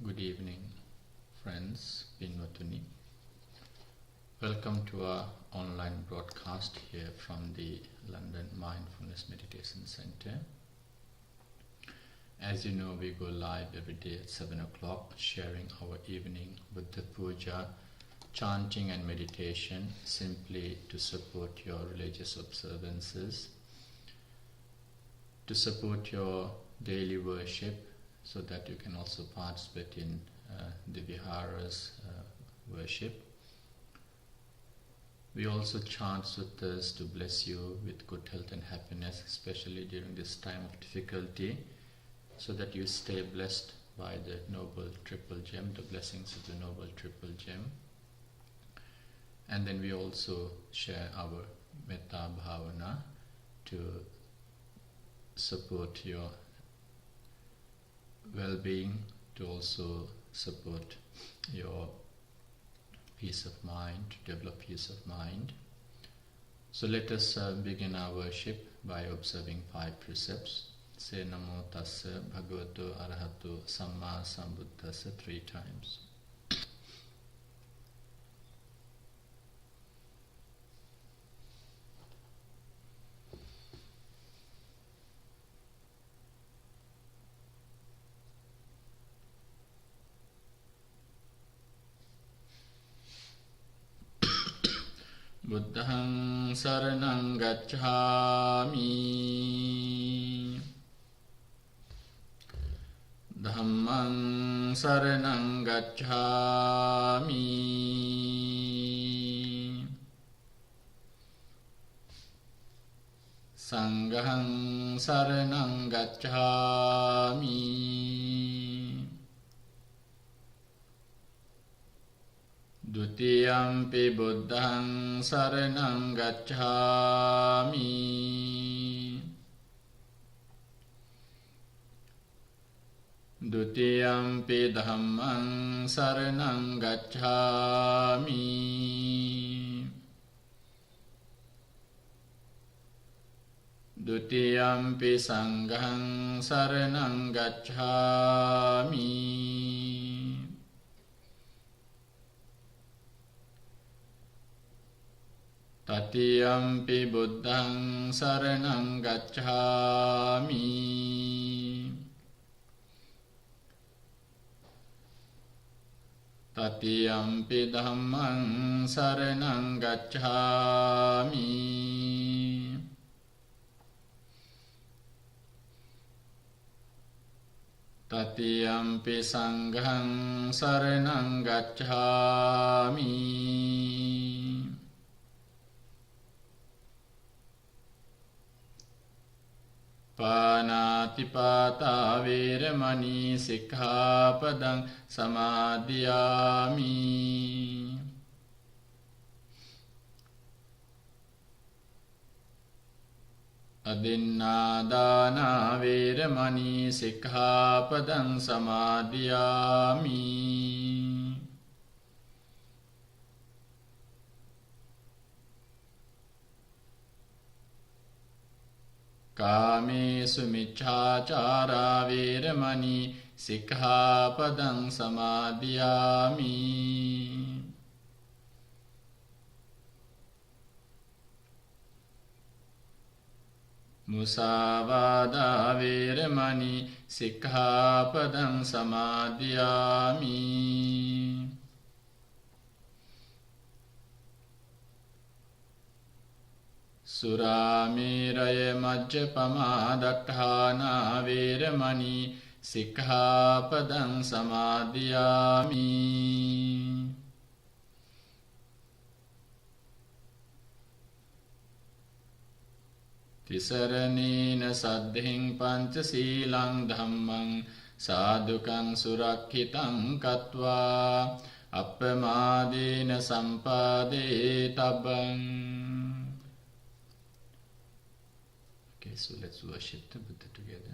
Good evening, friends, Pinwatuni. Welcome to our online broadcast here from the London Mindfulness Meditation Center. As you know, we go live every day at 7 o'clock, sharing our evening with the Puja, chanting and meditation, simply to support your religious observances, to support your daily worship, so that you can also participate in the Vihara's worship. We also chant suttas to bless you with good health and happiness, especially during this time of difficulty, so that you stay blessed by the Noble Triple Gem, the blessings of the Noble Triple Gem. And then we also share our Metta Bhavana to support your well-being, to also support your peace of mind, to develop peace of mind. So let us begin our worship by observing 5 precepts. Say Namo Tassa Bhagavato Arahato Samma Sambuddhassa 3 times. Buddhang saranang gacchami, Dhammang saranang gacchami, Sanghang saranang gacchami, Dutiyampi buddhang saranang gacchami, Dutiyampi dhammang saranang gacchami, Dutiyampi sanghang saranang gacchami, Tatiyampi buddhang saranang gacchami, Tatiyampi dhammang saranang gacchami, Tatiyampi sanghang saranang gacchami, Panatipata veramani sikkhapadang samadhiyami, Adinnādāna veramani sikkhapadang samadhiyami, Kāmesu miccācārā veramani sikkhapadang samadhiyami, Musāvādā veramani sikkhapadang samadhiyami, Suramiraya majjapamā daṭṭhāna veramani sikkhapadang samadhiyami, Tisaranena saddhiṃ pañcasīlaṃ dhammang sādukang surakkhitāṃ kattvā appamādena sampādetabbang. Okay, so let's worship the Buddha together.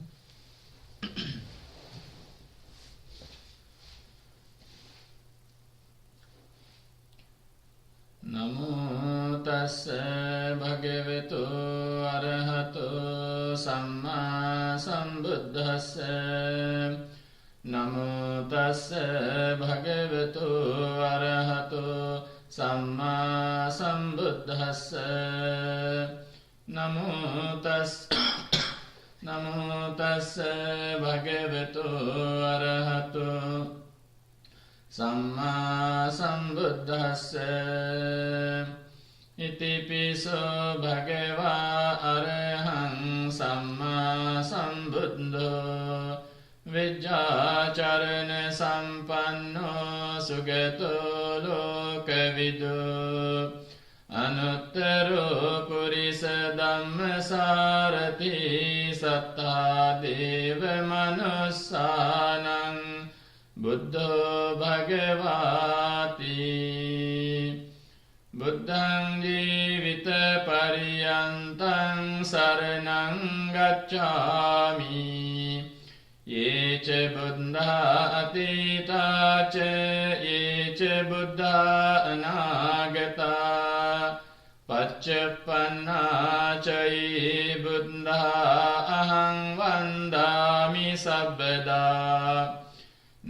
Namo tassa bhagavato arahato samma sambuddhassa Namo tassa bhagavato arahato samma sambuddhassa namo tassa bhagavato arahato samma sambuddhassa itipiso bhagava arahang samma sambuddho vijjācarana sampanno sugato lokavidu anuttaro purisa dhammasarathi sattha deva manussanam buddho bhagavati buddhaṃ jīvita pariyantaṃ saranam gacchāmi ye ca buddha atita ca ye ca buddha anagata paccapanna ca ye buddha aham vandami sabbada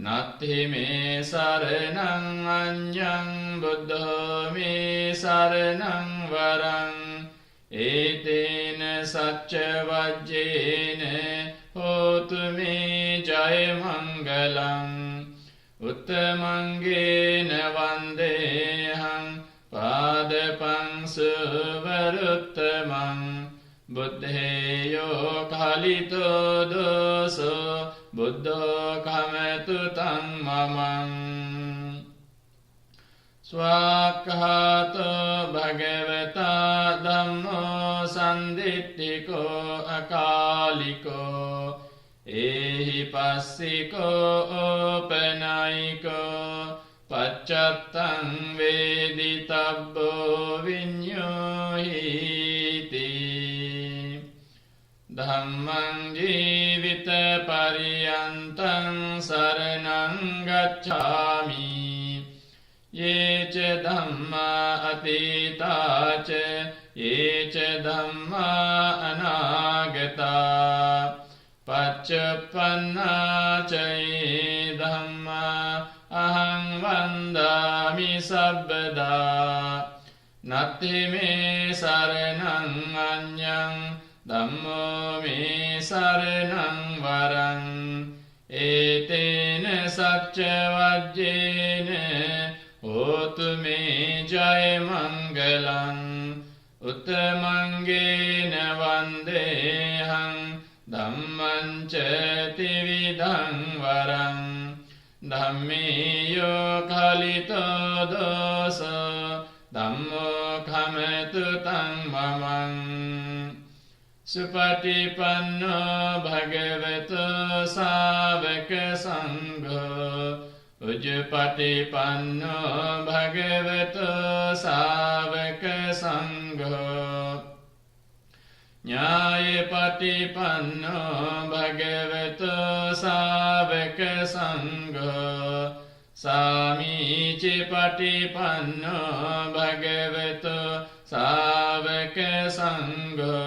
natti me saranam anyam buddho me saranam varam etena sacca vajjena hotu me jaya mangalam uttamangena vandeham padapam suvaruttamam buddheyo kalito doso buddho kamatu tam mamam swakhato bhagavata dhammo sandittiko akaliko ehi passiko opanayiko paccattam veditabbo viññohiti dhammam jīvita pariyantaṃ saranam gacchāmi ye ca dhamma atita ca ye ca dhamma anagata paccapanna ca ye dhamma aham vandami sabbada natti me saranam anyam dhammo me saranam varam etena sacca vajjena hotu me jaya mangalam uttamangena vandeham dhamman ca tividham varam dhammeyo kalito dosa dhammo kamatu tam mamam supatipanno bhagavato sāvaka sangho ujjapatipanno bhagavato sāvaka sangho nyāyapatipanno bhagavato sāvaka sangho sāmīcipatipanno bhagavato sāvaka sangho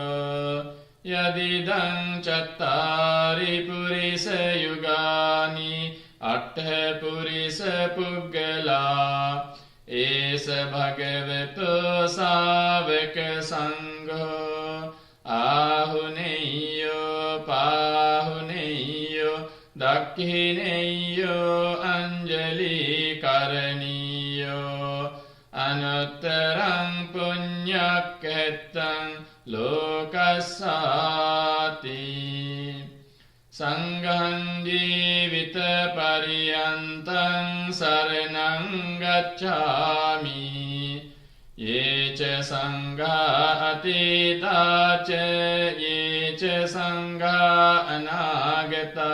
yadidam cattari purisa yugani attha purisa puggala esa bhagavato sāvaka sangho ahuneyo pahuneyo dakhineyo anjali karaniyo anuttaram puññakhettam lokasati sangham jīvita pariyantaṃ saranam gacchāmi ye ca sangha atita ca ye ca sangha anagata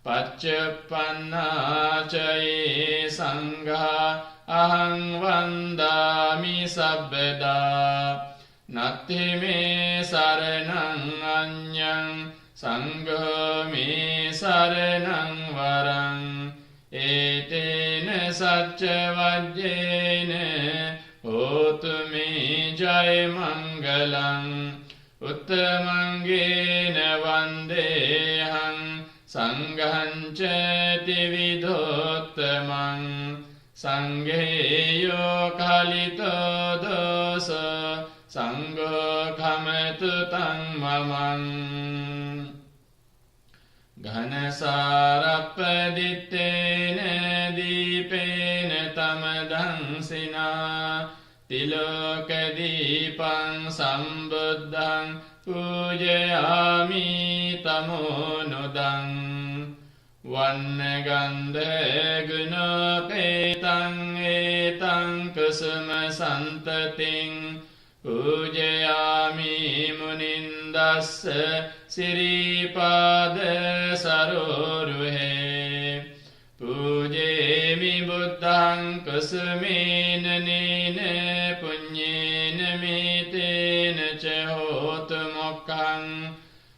paccapanna ca ye sangha aham vandami sabbada natti me saranam anyam sangho me saranam varam etena sacca vajjena hotu me jaya mangalam uttamangena vandeham සංඝං ච ත්‍රිවිධෝත්තමං සංඝේයෝ කලිතෝ දෝස සංඝෝ කමතු තං මමං ඝනසාරප්පදිත්තේන දීපේන තමදංසිනා තිලෝක දීපං සම්බුද්ධං පූජයාමි තමෝනුදං වන්නගන්ධ ගුණපේතං ඒතං කුසුම සන්තතින් පූජයාමි මුනින්දස්ස සිරිපාද සරෝරුහේ පූජේමි බුද්ධං කුසුමේන නේන පුඤ්ඤේන මේතේන ච හෝතු මොක්ඛං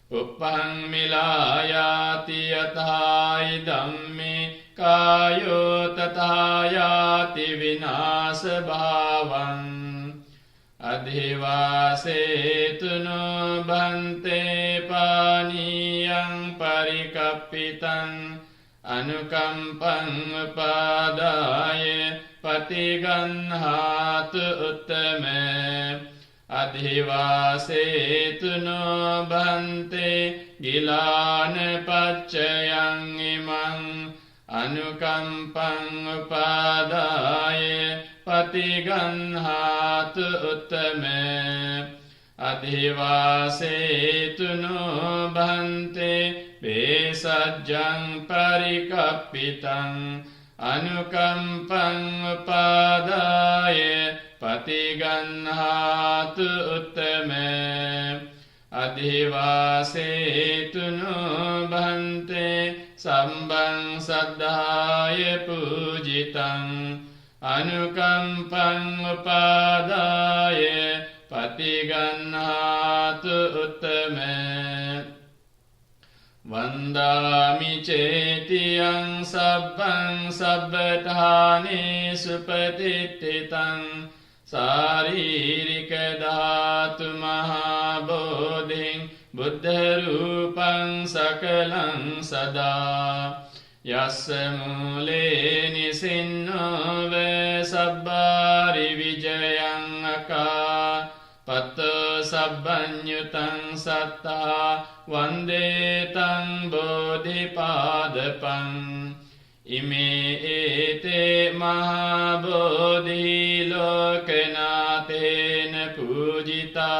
uppang milayati yathai dhamme kayo tathayati vinasa bhavan adhivasetuno bhante paniyang parikappitan anukampang upadaya patiganhatu uttame adhivasetuno bhante gilana paccayang imang anukampang upadaya patiganhatu uttame adhivasetuno bhante vesajjang parikappitan anukampang upadaya patiganhatu uttame adhivasetuno bhante sambang saddhaya pujitang anukampang upadaya patiganhatu uttame vandami cetiyang sabbang sabbatthane supatititang saririka dhatu mahabodhing buddha rupang sakalang sada yassa mule nisinno ve sabbari vijayang aka pato sabbanyutang satta vande tang bodhipadapang ime ete mahabodhi lokanatena pujita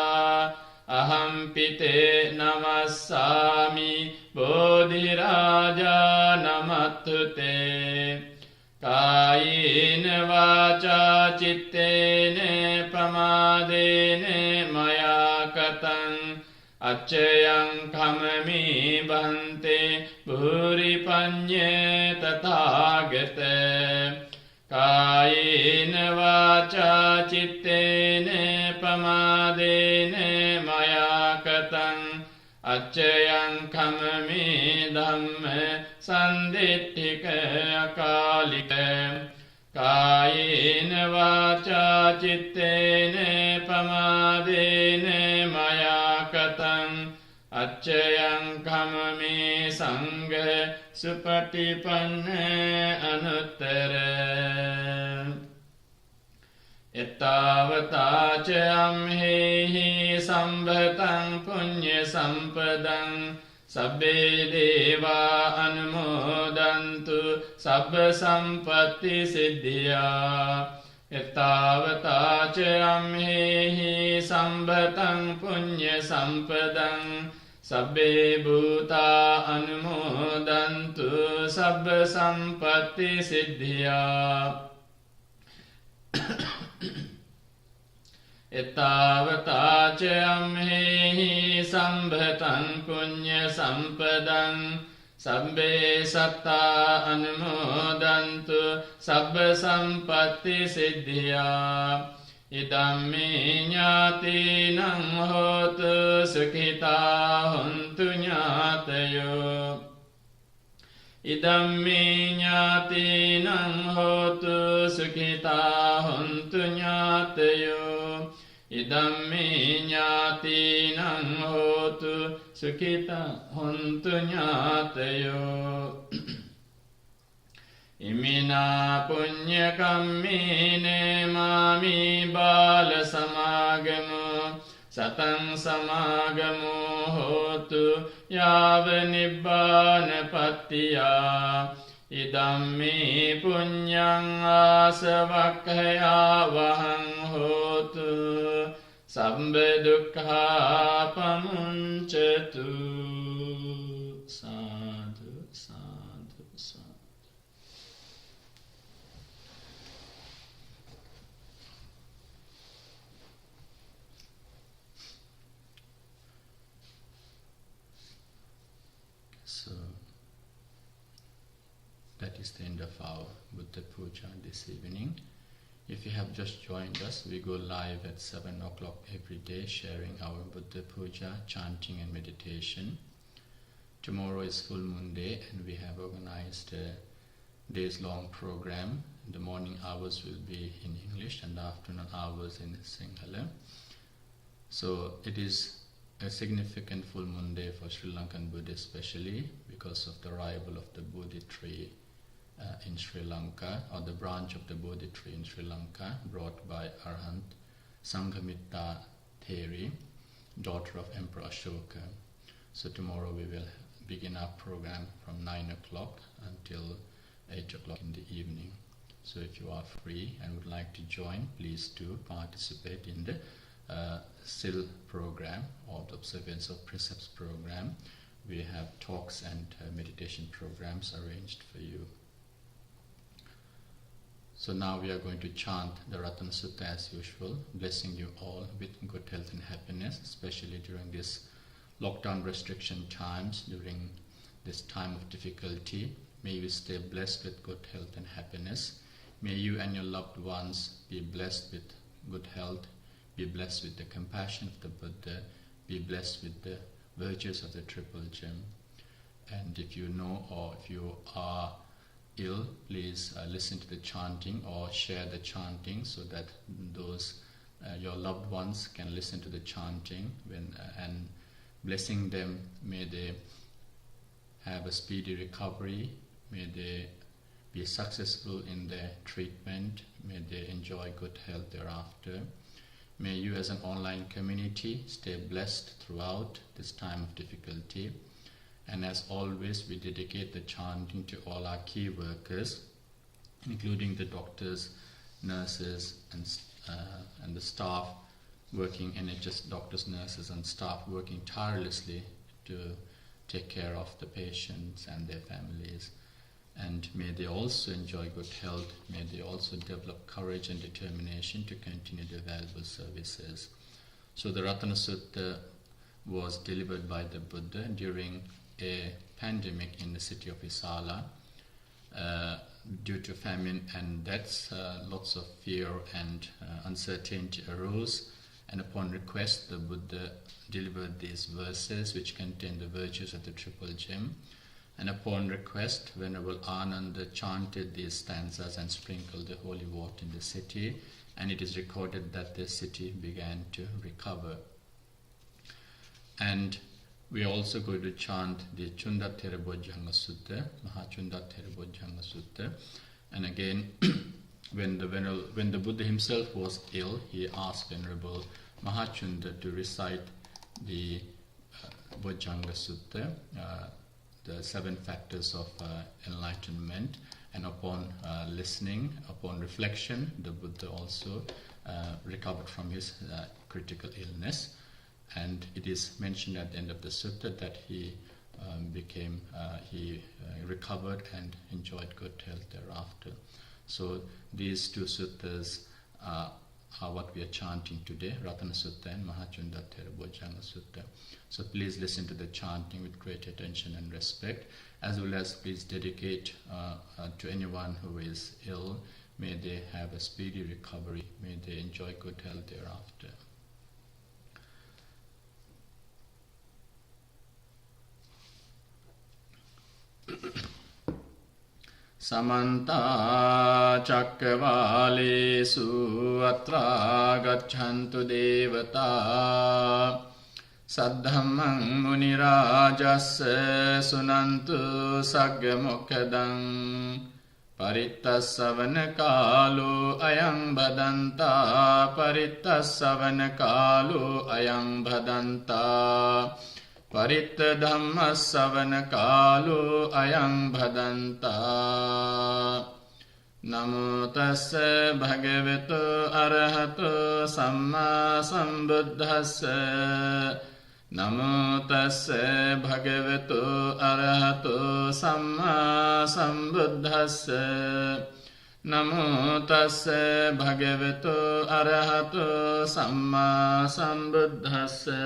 ahampite namassami bodhiraja namattute kayena vaca cittene pamadene maya katang acchayang kamami bhante bhuri panye tathagate kayena vaca cittene pamadene maya katang acchayang kamami dhamme sanditthika akalika kayena vaca cittene pamadene maya katang acchayang kamami sangha supatipanna anuttara ettavata ca amhehi sambhatang punya sampadang sabbe deva anumodantu sabba sampatti siddhya ettavata ca amhehi sambhatang punya sampadang sabbe bhuta anumodantu sabba sampatti siddhya ettavata ca amhehi sambhatang punya sampadang sabbe satta anumodantu sabba sampatti siddhya idamme ñātīnaṁ hotu sukhitā hontu ñātayo idamme ñātīnaṁ hotu sukhitā hontu ñātayo idamme ñātīnaṁ hotu Sukhita hontu nyatayo Imina punya kammine mami bala samagamu Satang samagamu hotu yava nibbana pattiya Idammi punyang asavakkaya vahang hotu Sabbe dukkha pamunchatu. Sadhu, sadhu, sadhu. So, that is the end of our Buddha Puja this evening. If you have just joined us, we go live at 7 o'clock every day sharing our Buddha Puja, chanting and meditation. Tomorrow is full moon day and we have organized a days-long program. The morning hours will be in English and the afternoon hours in Sinhala. So it is a significant full moon day for Sri Lankan Buddhists, especially because of the arrival of the Bodhi tree in Sri Lanka, or the branch of the Bodhi tree in Sri Lanka, brought by Arhant Sanghamitta Theri, daughter of Emperor Ashoka. So tomorrow we will begin our program from 9 o'clock until 8 o'clock in the evening. So if you are free and would like to join, please do participate in the SIL program, or the Observance of Precepts program. We have talks and meditation programs arranged for you. So now we are going to chant the Ratana Sutta as usual, blessing you all with good health and happiness, especially during this lockdown restriction times, during this time of difficulty. May you stay blessed with good health and happiness. May you and your loved ones be blessed with good health, be blessed with the compassion of the Buddha, be blessed with the virtues of the Triple Gem. And if you know, or if you are ill, please listen to the chanting or share the chanting so that those your loved ones can listen to the chanting and blessing them. May they have a speedy recovery, may they be successful in their treatment, may they enjoy good health thereafter. May you as an online community stay blessed throughout this time of difficulty. And as always, we dedicate the chanting to all our key workers, including the doctors, nurses, and the staff working, NHS doctors, nurses, and staff working tirelessly to take care of the patients and their families. And may they also enjoy good health. May they also develop courage and determination to continue their valuable services. So the Ratana Sutta was delivered by the Buddha during a pandemic in the city of Isala. Due to famine and deaths, lots of fear and uncertainty arose, and upon request the Buddha delivered these verses which contain the virtues of the Triple Gem. And upon request, Venerable Ananda chanted these stanzas and sprinkled the holy water in the city, and it is recorded that the city began to recover. And we are also going to chant the Chundattera Bojjhanga Sutta, Mahachundattera Bojjhanga Sutta. And again, when the Buddha himself was ill, he asked Venerable Mahachunda to recite the Bojjhanga Sutta, the 7 factors of enlightenment. And upon listening, upon reflection, the Buddha also recovered from his critical illness. And it is mentioned at the end of the sutta that he recovered and enjoyed good health thereafter. So these 2 suttas are what we are chanting today, Ratana Sutta and Mahachundattera Bojjhanga Sutta. So please listen to the chanting with great attention and respect, as well as please dedicate to anyone who is ill. May they have a speedy recovery. May they enjoy good health thereafter. Samanta Cakkavalesu atra gacchantu devata Saddhammang munirajassa sunantu sagga mokkadang Paritta kalu ayang badanta Paritta kalu ayang badanta Paritta kalu ayang badanta Namo tassa bhagavato arahato samma sambuddhassa Namo tassa bhagavato arahato samma sambuddhassa Namo tassa bhagavato arahato samma sambuddhassa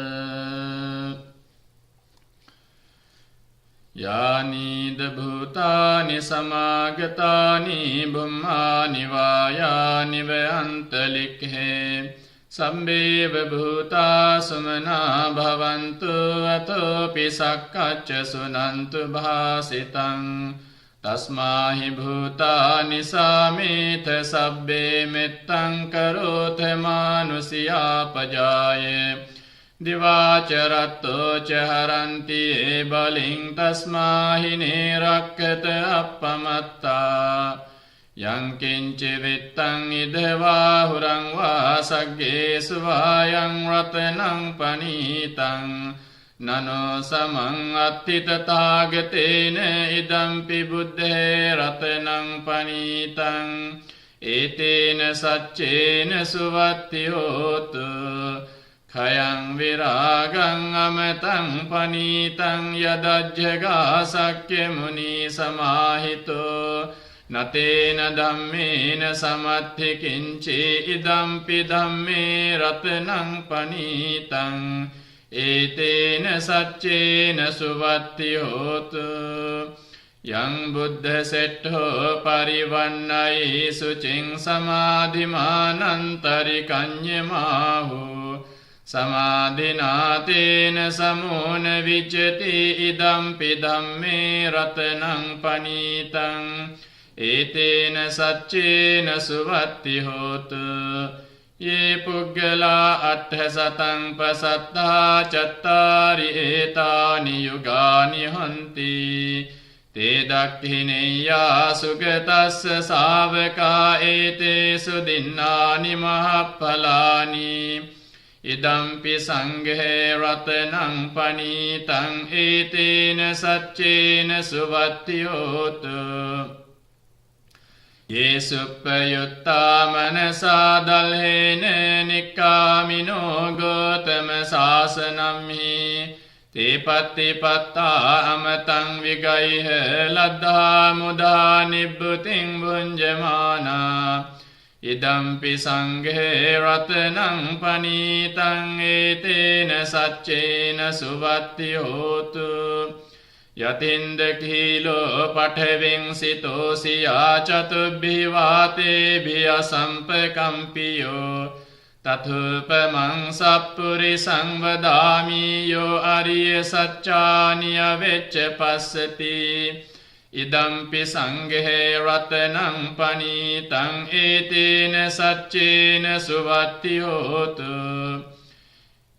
Yani bhutani samagatani bhummani vayani vayantalikhe Sambheva bhuta sumana bhavantu atopi sakkacca sunantu bhasitang Tasmahi bhutani sametha sabbe mettang karotha manusiya pajaye Divacharatto chaharanti baling tasmahi nirakkata appamatta Yang kinci vittang idhvahurang vasagge suvayang ratanang panitang Nano samang attitathagateena idampi buddhe ratanang panitang Etena saccena suvattiyotu Khayang viragang amatang panitang yadajjaga sakya muni samahito Natena dhammena samatthi kinci idampi dhamme ratanang panitang Etena saccena suvattiyotu Yang buddha settho parivannai sucing samadhimanantari kanyamahu Samadhinatena samona vijjati idampi dhamme ratanang panitang Etena saccena suvatti hotu Ye puggala atthasatang pasattha chattari etani yugani hanti Te dakhineya sugatassa savaka ete sudinnani mahappalani Idampi sanghe ratanang panitang etena saccena suvattiyotu Ye suppayutta manasa dalhena nikkamino gotama sasanamhi Te pattipatta amatang vigaiha laddha mudha nibbuting bunjamana Idampi sanghe ratanang panitang etena saccena suvattiyotu Yatindakilo pathaving sitosiya chatubhi vatebhiya sampakampiyo Tathupamang sappurisang vadami yo ariya saccani avecca passati Idampi sanghe ratanang panitang etena saccena suvattiyotu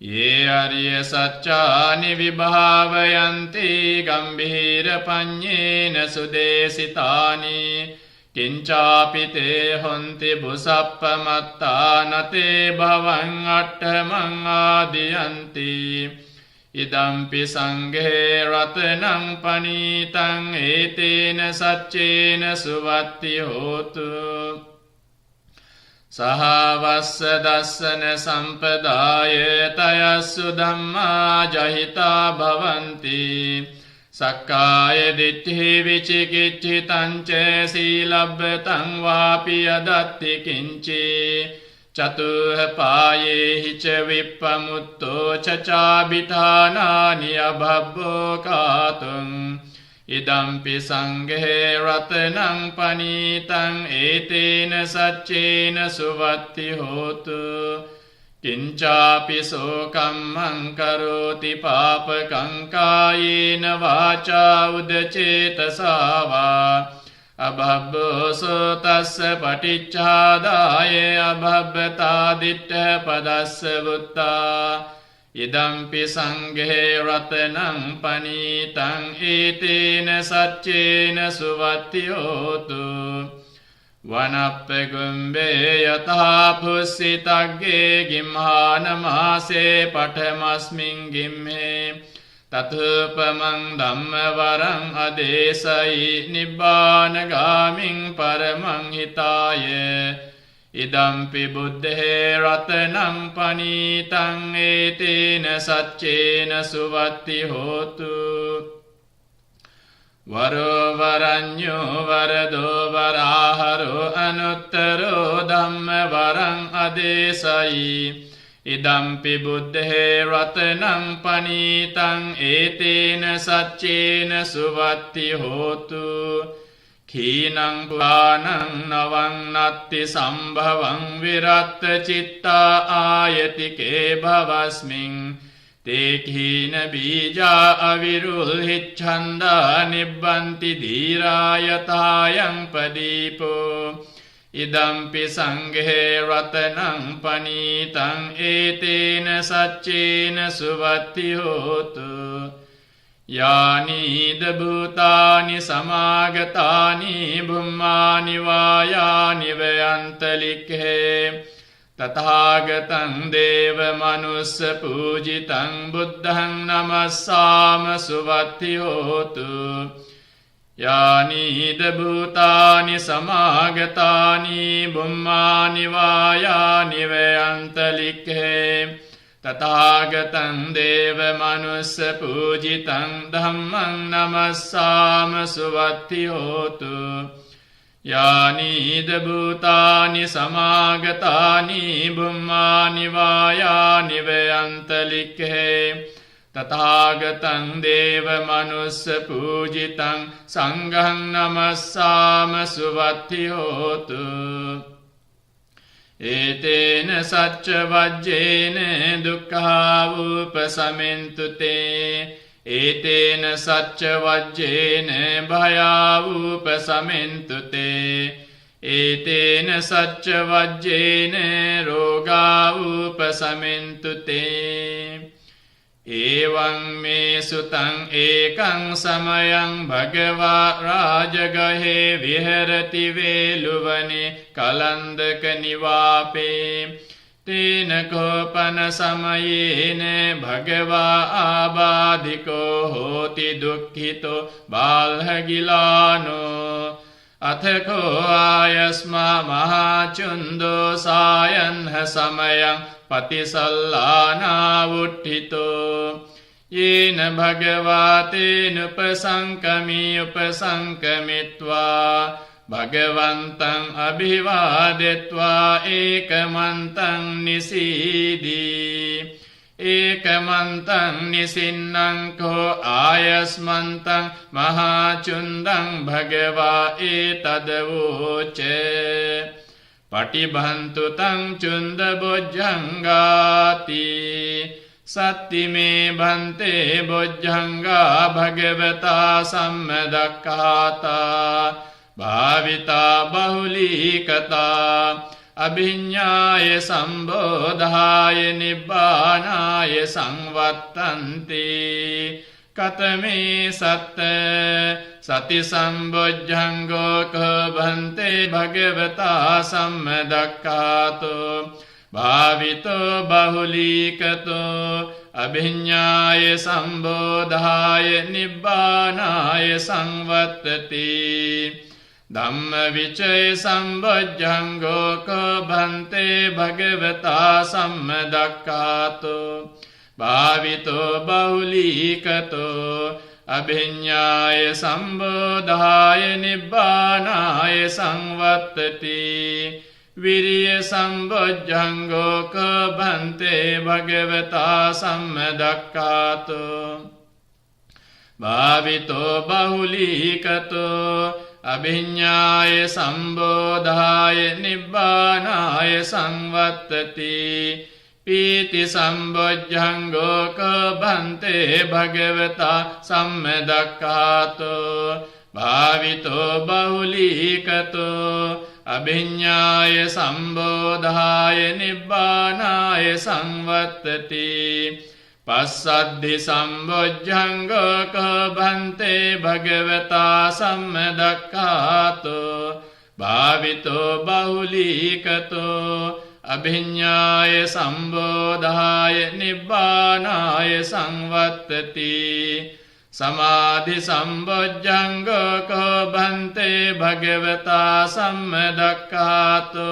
Ye ariya saccani vibhavayanti gambhira panyena sudesitani Kincapi te honti busappamatta nate bhavang attamang adiyanti Idampi sanghe ratanang panitang etena saccena suvattiyotu Sahavassa dassana sampadaya tayassu dhamma jahita bhavanti Sakkaya ditthi vicikiccitanca silabbatang vapi adatti kinci Catuha payehi ca vippamutto cacabithanani abhabbo katung Idampi sanghe ratanang panitang etena saccena suvattiyotu Kincapi sokammang karoti papakang kayena vaca udacetasa Abhabbo sotassa paticcādāye abhabbata ditta padassa vutta idampi sanghe ratanam panitang etena saccena suvatti hotu vanappe gumbe yatha pussitagge gimhanamase pathamasmin gimme tathupamang dhammavarang adesai nibbanagaming paramang hitaye idampi buddhe ratanam panitang etena saccena suvatti hotu varo varanyo varado varaharo anuttaro dhammavarang adesai idampi buddhe ratanam panitang etena saccena suvatti hotu khinang puranang navang natti sambhavang viratta citta ayatike bhavasmin te khina bija avirulhichanda nibbanti dhirayatayang padipo idampi sanghe ratanam panitang etena saccena suvatti hotu yani dabhutani samagatani bhummani vayani vayantalikhe tathagatam deva manussa pujitang buddhang namassama suvatti hotu yani dabhutani samagatani bhummani vayani vayantalikhe tathagatam deva manussa pujitang dhammang namassama suvatti hotu yani dabhutani samagatani bhummani vayani vayantalikhe tathagatam deva manussa pujitang sanghang namassama suvatti hotu etena sacca vajjena dukkha upasamentu te etena sacca vajjena bhaya upasamentu te etena sacca vajjena roga upasamentu te evaṃ me sutaṃ ekam samayam bhagava rājagahe viharati veluvane kalandaka nivape tena kopana samayene bhagava abādhiko hoti dukkhito balhagilano athako ayasma mahachundo sayanha samayam patisallāna vuṭṭhito yena bhagavate nupasankami upasankamitva bhagavantam abhivādetva ekamantam nisīdi ekamantam nisinnam ko ayasmantam mahachundam bhagava etadavoce patibhantu tang chunda bojjhangati satti me bhante bojjhanga bhagavata sammadakkhata bhavita bahulikata abhiññāya sambodhāya nibbānāya samvattanti katame satte sati sambojjhango bhante bhagavata sammadakkhāto bhavito bahulikato abhiññāya sambodhāya nibbānāya samvattati dhamma vicaya sambojjhango bhante bhagavata sammadakkhāto bhavito bahulikato abhiññāya sambodhāya nibbānāya samvattati viriya sambojjhango bhante bhagavata sammadakkhāto bhavito bahulikato abhiññāya sambodhāya nibbānāya samvattati pīti sambojjhango bhante bhagavata sammadakkhāto bhavito bahulikato abhiññāya sambodhāya nibbānāya samvattati Passaddhi sambojjhanga ko bhante bhagavata sammedakkato bhavito bahulikato abhinyāya sambodhāya nibbānāya samvattati samadhi sambojjhanga ko bhante bhagavata sammedakkato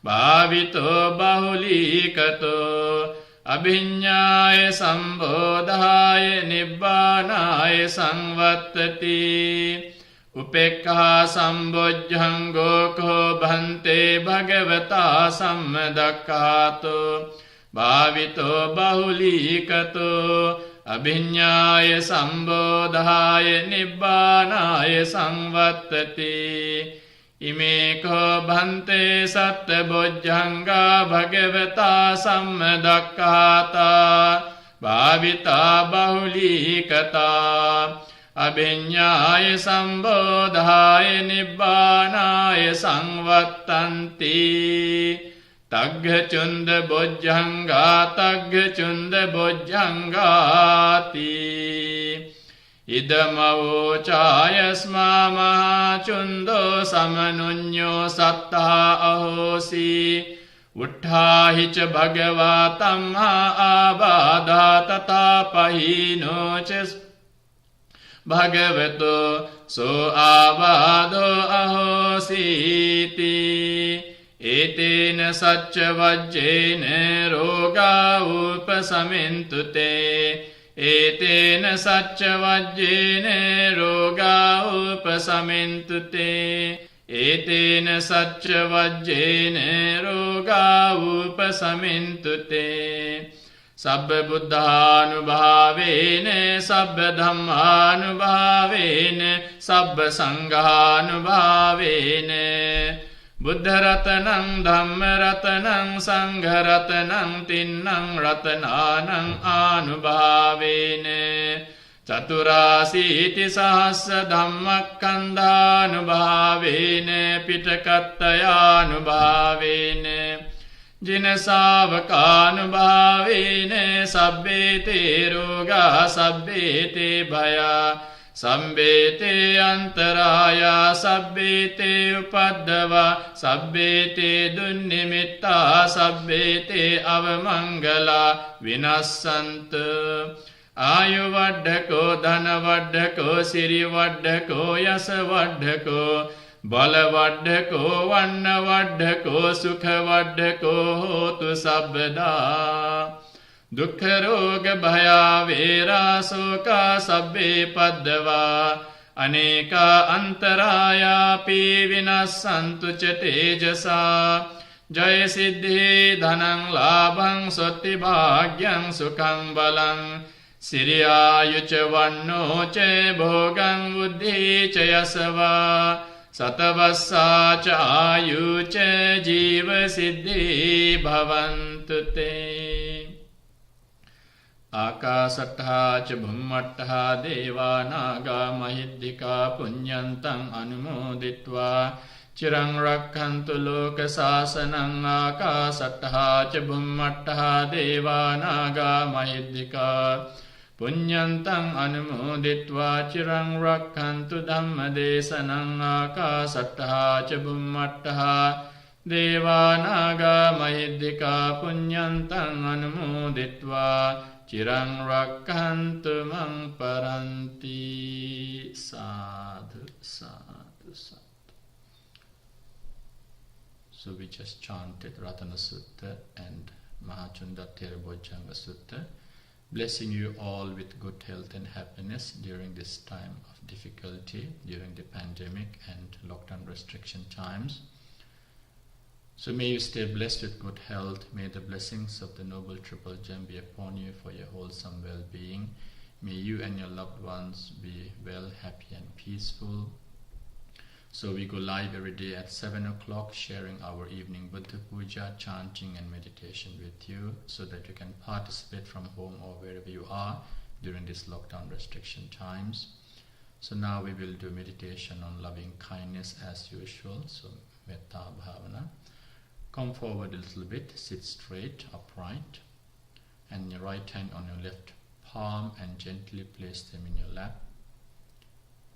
bhavito bahulikato abhinyāya sambodhāya nibbānāya samvattati Upekkhā sambojjhango ko bhante bhagavata sammedakkato bhavito bahulikato abhinyāya sambodhāya nibbānāya samvattati ime ko bhante sattabojjhanga bhagavata sammedakkata bhavita bahulikata abhinyāya sambodhāya nibbānāya samvattanti taggachunda bojjhanga taggachunda bojjhangāti idamavocāyasmā mahāchundo samanuñño sattā ahosi utthāhi ca bhagavā tamhā ābādhā tatā pahīno ca bhagavato so ābādho ahosīti etena sacca vajjena rogā upasamintu te etena sacca vajjena rogā upasamintu te etena sacca vajjena rogā upasamintu te sabba buddhānubhāvena sabba dhammānubhāvena sabba saṅghānubhāvena buddha ratanam dhamma ratanam sangha ratanam tinnam ratanānaṁ ānubhāvena caturāsīti sahassa dhammakkandhānubhāvena pitakattayānubhāvena jina sāvakānubhāvena sabbete rogā sabbete bhaya sabbete antarāya sabbete upaddava sabbete dunnimittā sabbete avamangala vinassantu āyuvaddhako dhanavaddhako sirivaddhako yasavaddhako balavaddhako vannavaddhako sukhavadhako hotu sabbadā dukkha roga bhaya vera soka sabbe paddava aneka antarāya pi vinassantu ca tejasa jaya siddhi dhanam labham sotti bhāgyam sukham balam siriyāyu ca vanno ca bhogam buddhi ca yasava satavassā ca āyu ca jīva siddhi bhavantu te ākāsattā ca bhummattā devā nāgā mahiddhikā puññantaṁ anumoditvā chiraṁ rakkhantu loka sāsanam ākāsattā ca bhummattā devā nāgā mahiddhikā puññantaṁ anumoditvā chiraṁ rakkhantu dhamma desanam ākāsattā ca bhummattā devā nāgā mahiddhikā puññantaṁ anumoditvā chiraṁ rakkhantu maṁ paranti sadhu sadhu sadhu. So we just chanted Ratana Sutta and Mahachunda Bojjhanga Sutta, blessing you all with good health and happiness during this time of difficulty, during the pandemic and lockdown restriction times. So may you stay blessed with good health. May the blessings of the Noble Triple Gem be upon you for your wholesome well-being. May you and your loved ones be well, happy and peaceful. So we go live every day at 7 o'clock, sharing our evening Buddha Puja, chanting and meditation with you, so that you can participate from home or wherever you are during these lockdown restriction times. So now we will do meditation on loving kindness as usual. So Metta Bhavana. Come forward a little bit, sit straight, upright, and your right hand on your left palm and gently place them in your lap,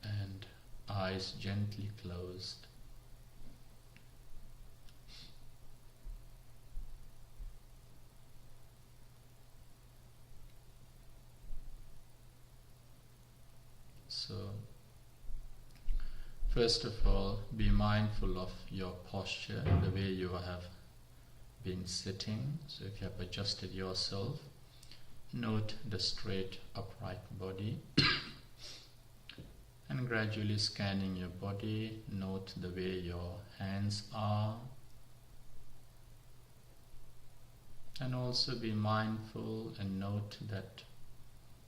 and eyes gently closed. So, first of all, be mindful of your posture, the way you have been sitting. So if you have adjusted yourself, note the straight, upright body. And gradually scanning your body, note the way your hands are. And also be mindful and note that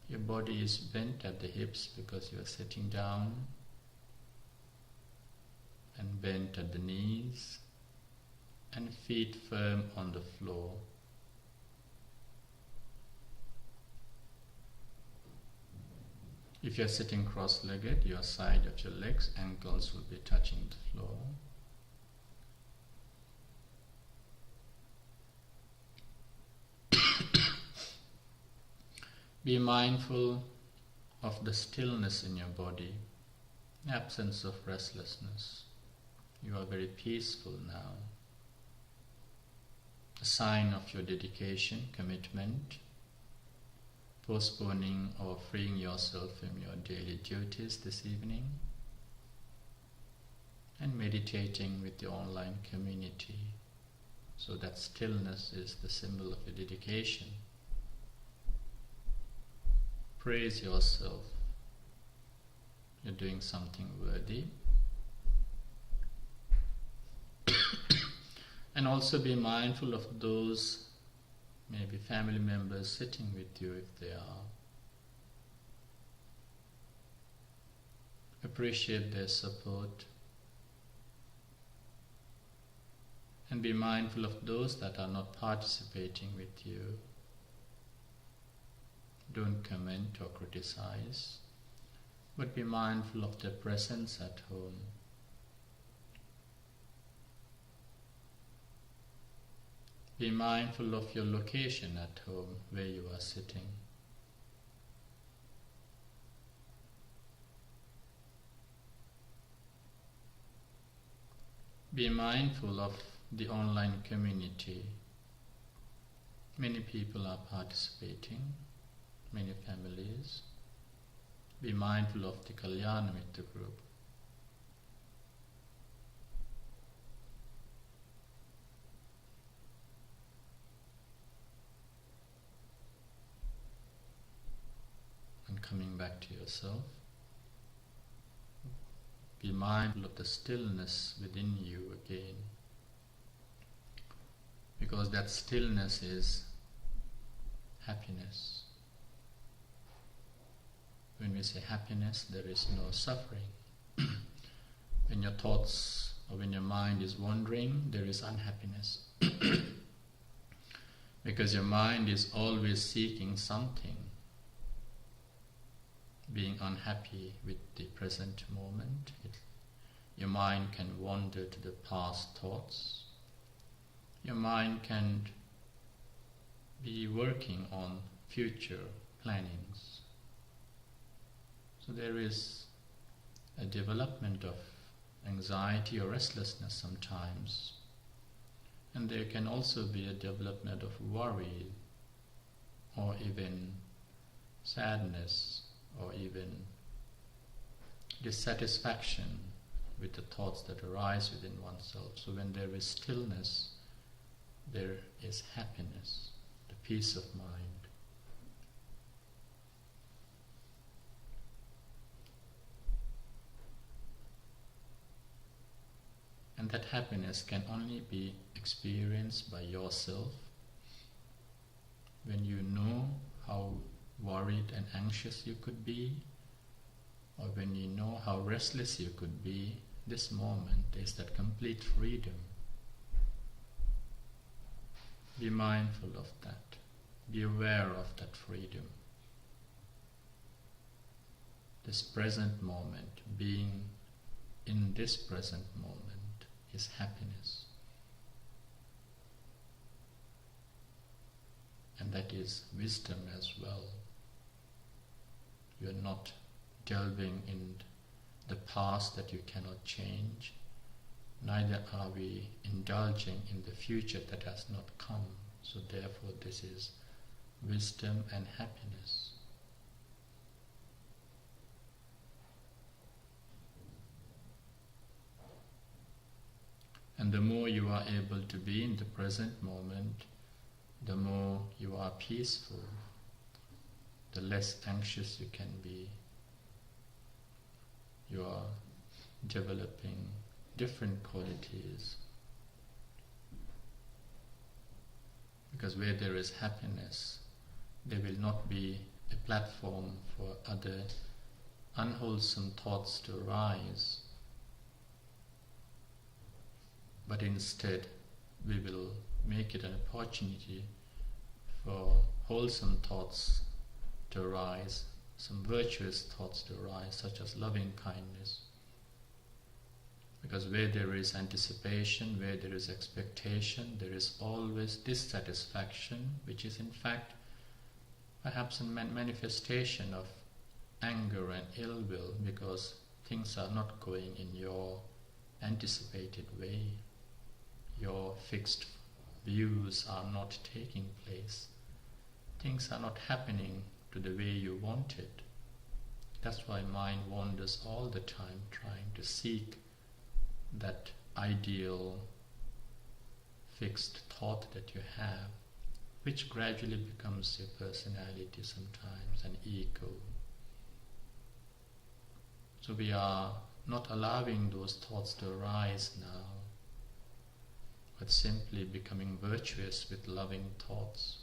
your body is bent at the hips because you are sitting down, and bent at the knees, and feet firm on the floor. If you are sitting cross-legged, your side of your legs, ankles will be touching the floor. Be mindful of the stillness in your body, absence of restlessness. You are very peaceful now. A sign of your dedication, commitment, postponing or freeing yourself from your daily duties this evening, and meditating with your online community. So that stillness is the symbol of your dedication. Praise yourself. You're doing something worthy. And also be mindful of those, maybe family members sitting with you if they are. Appreciate their support. And be mindful of those that are not participating with you. Don't comment or criticize, but be mindful of their presence at home. Be mindful of your location at home, where you are sitting. Be mindful of the online community. Many people are participating, many families. Be mindful of the Kalyana with the group. And coming back to yourself, be mindful of the stillness within you again, because that stillness is happiness. When we say happiness, there is no suffering. When your thoughts or when your mind is wandering, there is unhappiness. Because your mind is always seeking something, being unhappy with the present moment. Your mind can wander to the past thoughts. Your mind can be working on future plannings. So there is a development of anxiety or restlessness sometimes. And there can also be a development of worry or even sadness or even dissatisfaction with the thoughts that arise within oneself. So when there is stillness, there is happiness, the peace of mind. And that happiness can only be experienced by yourself when you know how worried and anxious you could be, or when you know how restless you could be. This moment is that complete freedom. Be mindful of that. Be aware of that freedom. This present moment, being in this present moment, is happiness. And that is wisdom as well. You are not delving in the past that you cannot change, neither are we indulging in the future that has not come. So therefore this is wisdom and happiness. And the more you are able to be in the present moment, the more you are peaceful, the less anxious you can be. You are developing different qualities. Because where there is happiness, there will not be a platform for other unwholesome thoughts to arise. But instead, we will make it an opportunity for wholesome thoughts to arise, some virtuous thoughts to arise, such as loving kindness. Because where there is anticipation, where there is expectation, there is always dissatisfaction, which is in fact perhaps a manifestation of anger and ill will, because things are not going in your anticipated way. Your fixed views are not taking place. Things are not happening to the way you want it. That's why mind wanders all the time, trying to seek that ideal fixed thought that you have, which gradually becomes your personality sometimes, an ego. So we are not allowing those thoughts to arise now, but simply becoming virtuous with loving thoughts.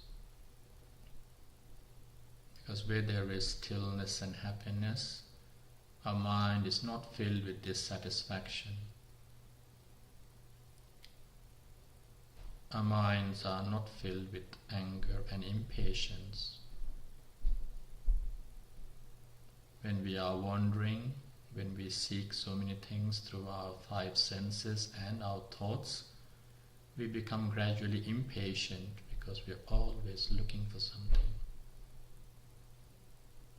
Because where there is stillness and happiness, our mind is not filled with dissatisfaction. Our minds are not filled with anger and impatience. When we are wandering, when we seek so many things through our five senses and our thoughts, we become gradually impatient because we are always looking for something.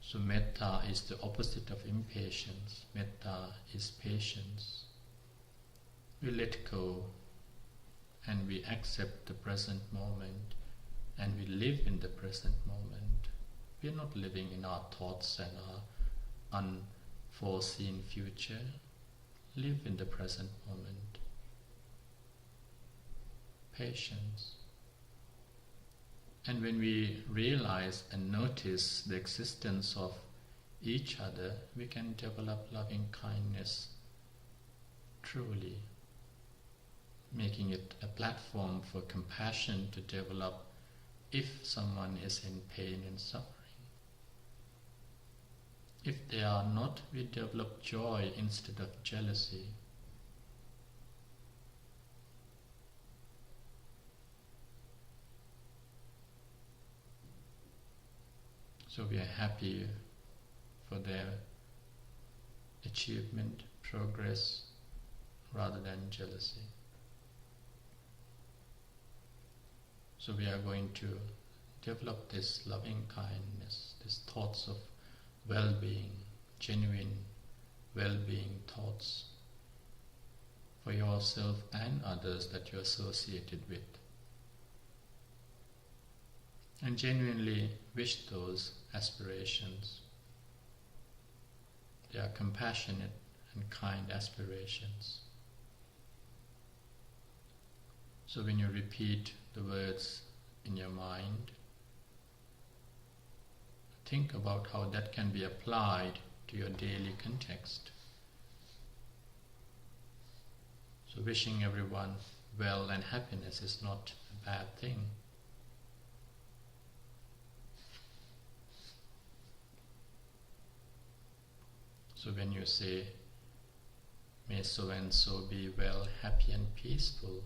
So metta is the opposite of impatience. Metta is patience. We let go and we accept the present moment and we live in the present moment. We are not living in our thoughts and our unforeseen future. Live in the present moment. Patience. And when we realize and notice the existence of each other, we can develop loving kindness truly, making it a platform for compassion to develop if someone is in pain and suffering. If they are not, we develop joy instead of jealousy. So we are happy for their achievement, progress, rather than jealousy. So we are going to develop this loving kindness, these thoughts of well-being, genuine well-being thoughts for yourself and others that you're associated with. And genuinely wish those aspirations. They are compassionate and kind aspirations. So when you repeat the words in your mind, think about how that can be applied to your daily context. So wishing everyone well and happiness is not a bad thing. So when you say, may so and so be well, happy and peaceful,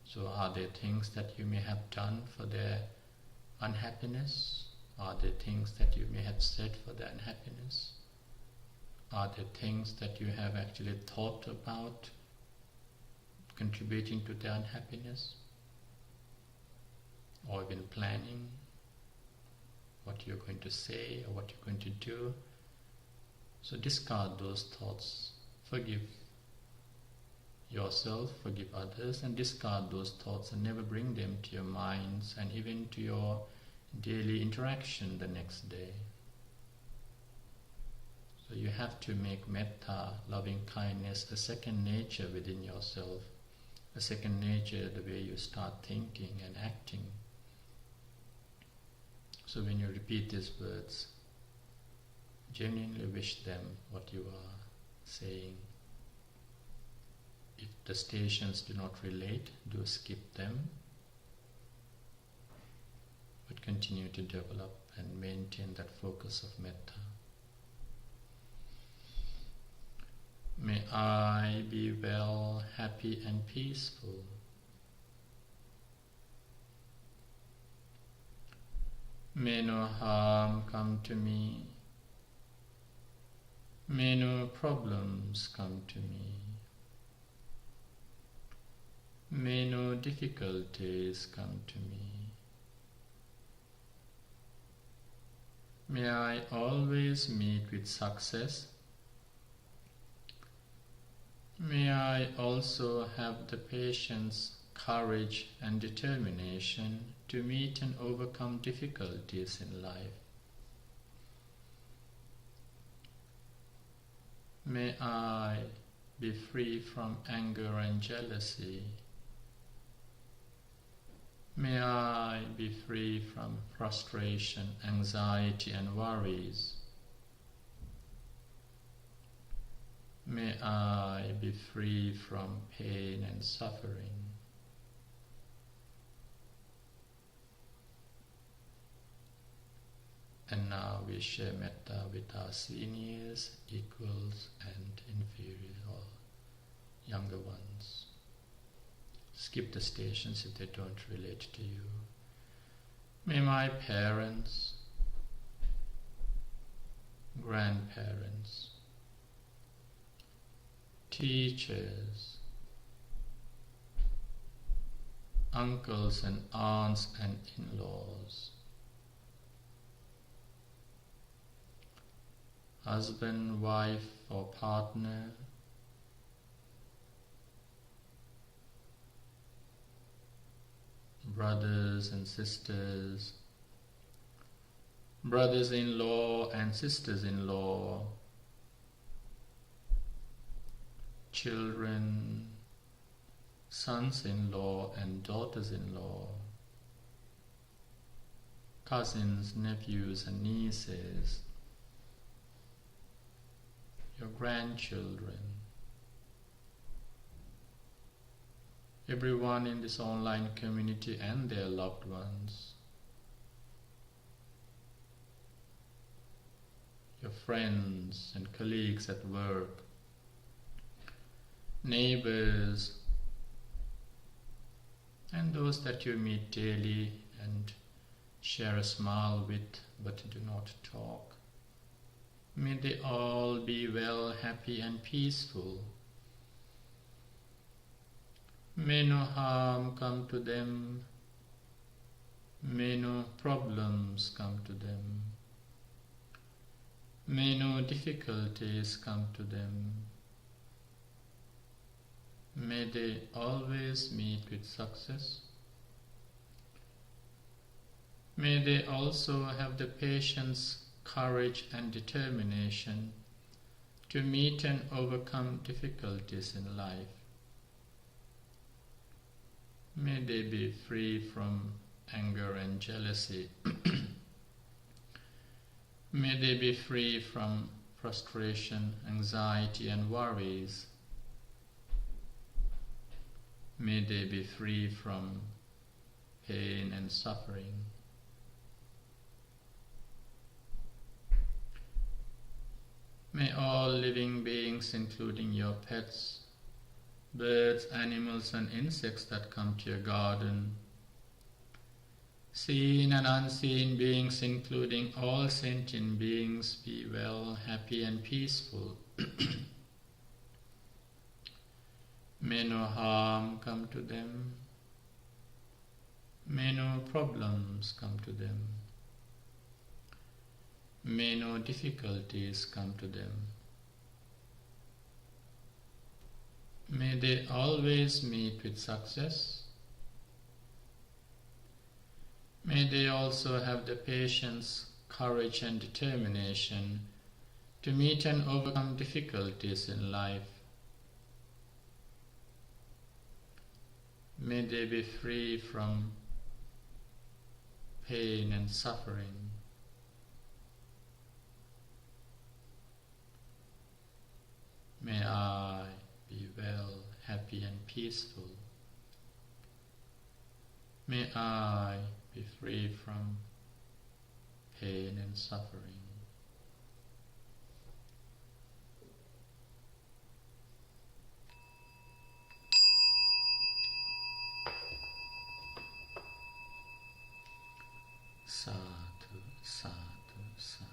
so are there things that you may have done for their unhappiness? Are there things that you may have said for their unhappiness? Are there things that you have actually thought about contributing to their unhappiness? or even planning what you're going to say or what you're going to do. So discard those thoughts. Forgive yourself, forgive others, and discard those thoughts and never bring them to your minds and even to your daily interaction the next day. So you have to make metta, loving kindness, a second nature within yourself, a second nature the way you start thinking and acting. So when you repeat these words, genuinely wish them what you are saying. If the stations do not relate, do skip them, but continue to develop and maintain that focus of metta. May I be well, happy and peaceful. May no harm come to me. May no problems come to me. May no difficulties come to me. May I always meet with success. May I also have the patience, courage and determination to meet and overcome difficulties in life. May I be free from anger and jealousy. May I be free from frustration, anxiety and worries. May I be free from pain and suffering. And now we share metta with our seniors, equals and inferior or younger ones. Skip the stations if they don't relate to you. May my parents, grandparents, teachers, uncles and aunts and in-laws, husband, wife or partner, brothers and sisters, brothers-in-law and sisters-in-law, children, sons-in-law and daughters-in-law, cousins, nephews and nieces, your grandchildren, everyone in this online community and their loved ones, your friends and colleagues at work, neighbors, and those that you meet daily and share a smile with but do not talk. May they all be well, happy and peaceful. May no harm come to them. May no problems come to them. May no difficulties come to them. May they always meet with success. May they also have the patience, courage and determination to meet and overcome difficulties in life. May they be free from anger and jealousy. May they be free from frustration, anxiety and worries. May they be free from pain and suffering. May all living beings, including your pets, birds, animals and insects that come to your garden, seen and unseen beings, including all sentient beings, be well, happy and peaceful. May no harm come to them. May no problems come to them. May no difficulties come to them. May they always meet with success. May they also have the patience, courage and determination to meet and overcome difficulties in life. May they be free from pain and suffering. May I be well, happy and peaceful. May I be free from pain and suffering. Sadhu, sadhu, sadhu.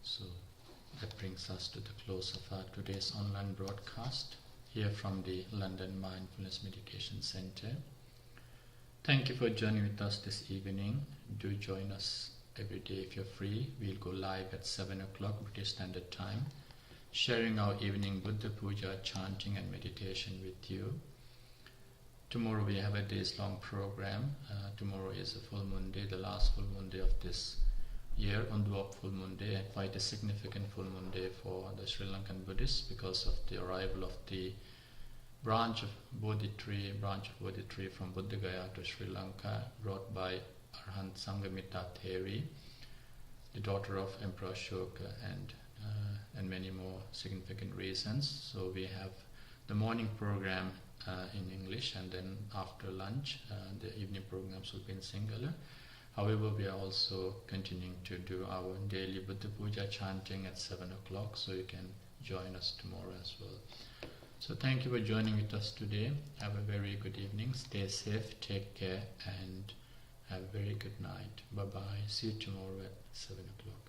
So that brings us to the close of our today's online broadcast here from the London Mindfulness Meditation Center. Thank you for joining with us this evening. Do join us every day if you're free. We'll go live at 7 o'clock British Standard Time, sharing our evening Buddha Puja, chanting and meditation with you. Tomorrow we have a days-long program. Tomorrow is a full moon day, the last full moon day of this year, Undwap full moon day, and quite a significant full moon day for the Sri Lankan Buddhists because of the arrival of the branch of Bodhi tree from Buddha Gaya to Sri Lanka, brought by Arhat Sanghamitta Theri, the daughter of Emperor Ashoka, and many more significant reasons. So we have the morning program in English, and then after lunch the evening programs will be in Sinhala. However, we are also continuing to do our daily Buddha Puja chanting at 7 o'clock, so you can join us tomorrow as well. So thank you for joining with us today. Have a very good evening. Stay safe, take care, and have a very good night. Bye-bye. See you tomorrow at 7 o'clock.